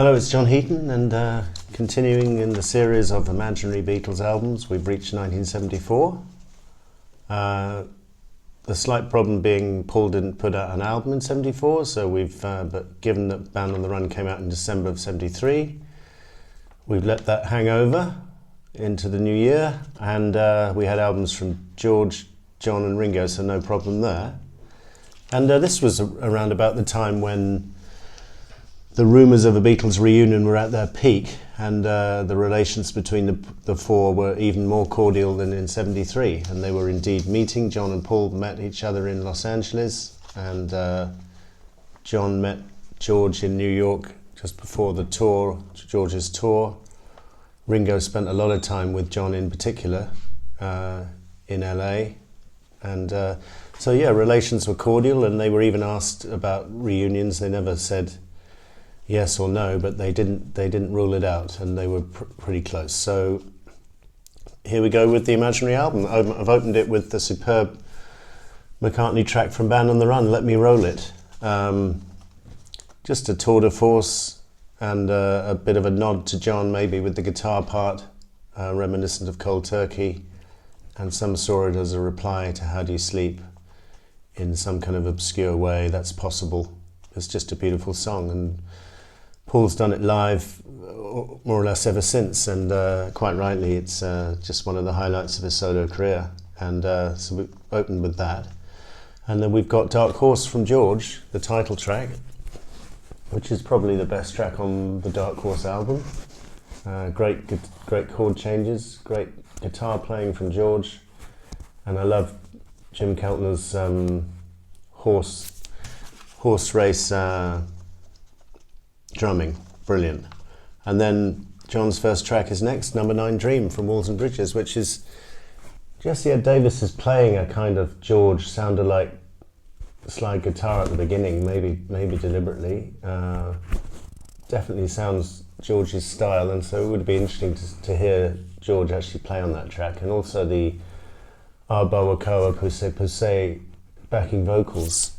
Hello, it's John Heaton, and continuing in the series of imaginary Beatles albums, we've reached 1974. The slight problem being Paul didn't put out an album in 74, so but given that Band on the Run came out in December of 73, we've let that hang over into the new year, and we had albums from George, John and Ringo, so no problem there. And this was around about the time when the rumours of a Beatles reunion were at their peak, and the relations between the four were even more cordial than in 73, and they were indeed meeting. John and Paul met each other in Los Angeles, and John met George in New York just before the tour, George's tour. Ringo spent a lot of time with John in particular in LA, and so yeah, relations were cordial, and they were even asked about reunions. They never said yes or no, but they didn't rule it out, and they were pretty close. So here we go with the imaginary album. I've opened it with the superb McCartney track from Band on the Run, Let Me Roll It. Just a tour de force, and a bit of a nod to John maybe with the guitar part, reminiscent of Cold Turkey, and some saw it as a reply to How Do You Sleep in some kind of obscure way. That's possible. It's just a beautiful song, and Paul's done it live more or less ever since, and quite rightly it's just one of the highlights of his solo career, and so we opened with that. And then we've got Dark Horse from George, the title track, which is probably the best track on the Dark Horse album. Great chord changes, great guitar playing from George, and I love Jim Keltner's horse race drumming, brilliant. And then John's first track is next, number 9, Dream from Walls and Bridges, which is Jesse Ed Davis is playing a kind of George sounded like slide guitar at the beginning, maybe deliberately. Definitely sounds George's style, and so it would be interesting to hear George actually play on that track. And also the Arba Wakoa Puse Puse backing vocals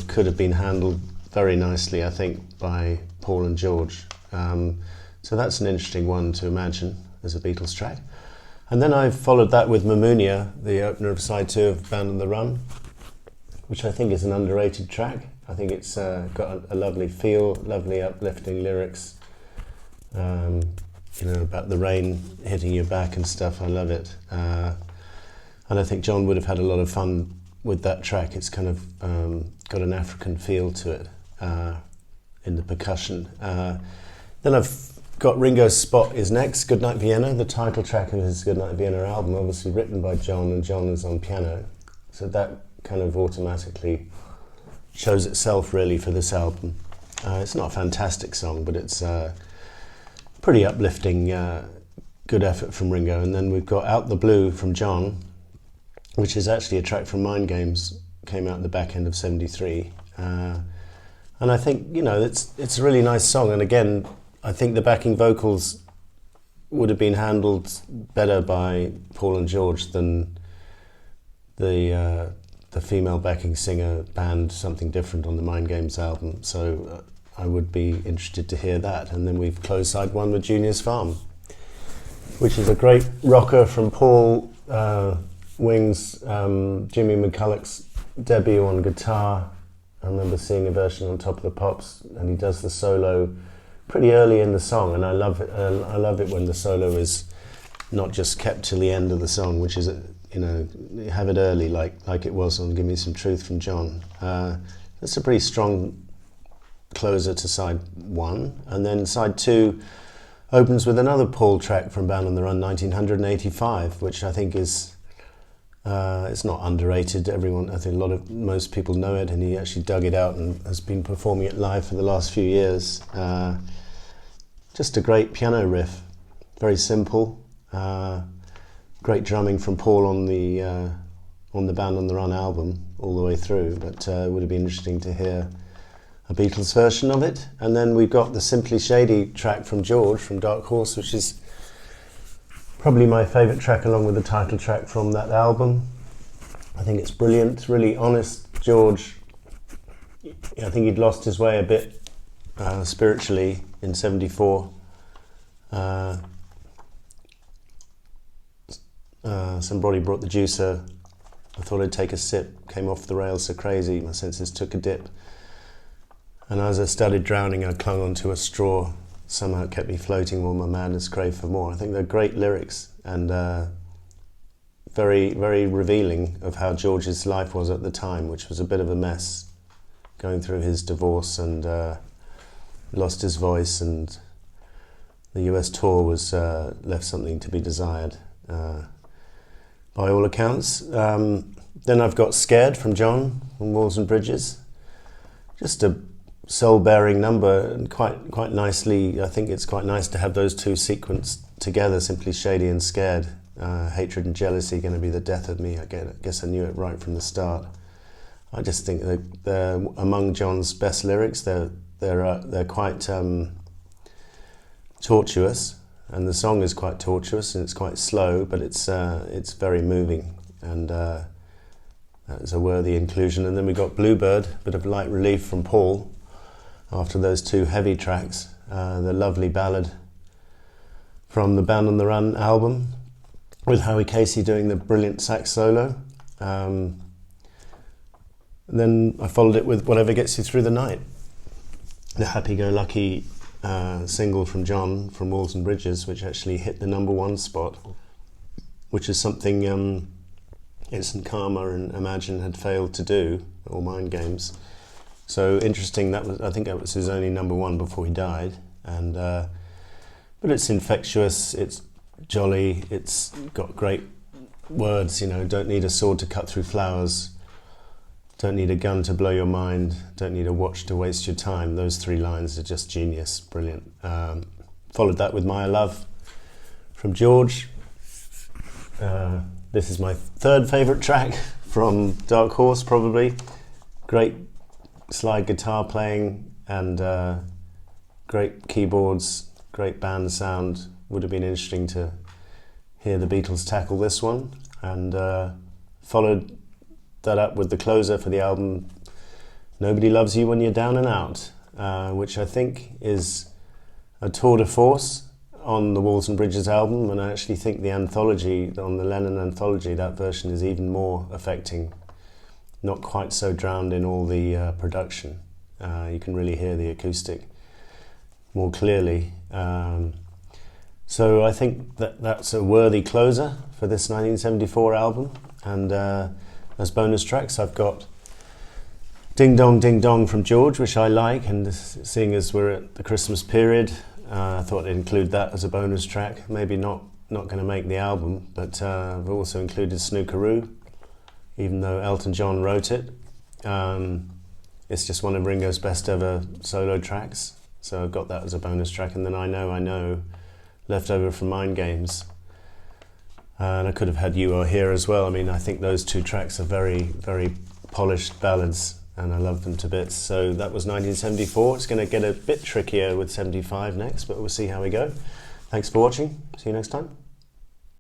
could have been handled very nicely, I think, by Paul and George. So that's an interesting one to imagine as a Beatles track. And then I followed that with Pneumonia, the opener of side 2 of Band on the Run, which I think is an underrated track. I think it's got a lovely feel, lovely uplifting lyrics, about the rain hitting your back and stuff. I love it. And I think John would have had a lot of fun with that track. It's kind of got an African feel to it in the percussion. Then I've got Ringo's Spot is next, Goodnight Vienna, the title track of his Goodnight Vienna album, obviously written by John, and John is on piano. So that kind of automatically shows itself really for this album. It's not a fantastic song, but it's pretty uplifting, good effort from Ringo. And then we've got Out the Blue from John, which is actually a track from Mind Games, came out at the back end of 73. And I think, it's a really nice song. And again, I think the backing vocals would have been handled better by Paul and George than the female backing singer band Something Different on the Mind Games album. So I would be interested to hear that. And then we've closed side 1 with Junior's Farm, which is a great rocker from Paul, Wings, Jimmy McCulloch's debut on guitar. I remember seeing a version on Top of the Pops, and he does the solo pretty early in the song, and I love it. I love it when the solo is not just kept till the end of the song, which is, have it early, like it was on Give Me Some Truth from John. That's a pretty strong closer to side 1, and then side 2 opens with another Paul track from Band on the Run, 1985, which I think is. It's not underrated. I think most people know it, and he actually dug it out and has been performing it live for the last few years. Just a great piano riff, very simple. Great drumming from Paul on the Band on the Run album all the way through, but it would have been interesting to hear a Beatles version of it. And then we've got the Simply Shady track from George from Dark Horse, which is probably my favourite track along with the title track from that album. I think it's brilliant, really honest. George, I think he'd lost his way a bit spiritually in '74. Somebody brought the juicer. I thought I'd take a sip, came off the rails so crazy, my senses took a dip. And as I started drowning, I clung onto a straw. Somehow it kept me floating while my madness craved for more. I think they're great lyrics and very, very revealing of how George's life was at the time, which was a bit of a mess, going through his divorce and lost his voice, and the US tour was left something to be desired, by all accounts. Then I've got Scared from John from Walls and Bridges. Just a soul-bearing number, and quite nicely, I think it's quite nice to have those two sequenced together, Simply Shady and Scared. Hatred and jealousy going to be the death of me. I guess I knew it right from the start. I just think that they're among John's best lyrics. They're quite tortuous, and the song is quite tortuous and it's quite slow, but it's very moving, and that is a worthy inclusion. And then we got Bluebird, a bit of light relief from Paul after those two heavy tracks. The lovely ballad from the Band on the Run album, with Howie Casey doing the brilliant sax solo. Then I followed it with Whatever Gets You Through the Night, the happy-go-lucky single from John from Walls and Bridges, which actually hit the #1 spot, which is something Instant Karma and Imagine had failed to do, or Mind Games. So interesting. I think that was his only #1 before he died. And but it's infectious, it's jolly, it's got great words. Don't need a sword to cut through flowers, don't need a gun to blow your mind, don't need a watch to waste your time. Those 3 lines are just genius, brilliant. Followed that with My Love from George. This is my 3rd favourite track from Dark Horse, probably. Great slide guitar playing and great keyboards, great band sound. Would have been interesting to hear the Beatles tackle this one. And followed that up with the closer for the album, Nobody Loves You When You're Down and Out, which I think is a tour de force on the Walls and Bridges album, and I actually think the anthology, on the Lennon anthology, that version is even more affecting, not quite so drowned in all the production. You can really hear the acoustic more clearly. So I think that's a worthy closer for this 1974 album. And as bonus tracks, I've got Dingdong Ding-Dong from George, which I like, and seeing as we're at the Christmas period, I thought I'd include that as a bonus track. Maybe not going to make the album, but I've also included Snookeroo, even though Elton John wrote it. It's just one of Ringo's best ever solo tracks, so I've got that as a bonus track. And then I Know, left over from Mind Games. And I could have had You Are Here as well. I mean, I think those 2 tracks are very, very polished ballads, and I love them to bits. So that was 1974. It's going to get a bit trickier with 75 next, but we'll see how we go. Thanks for watching. See you next time.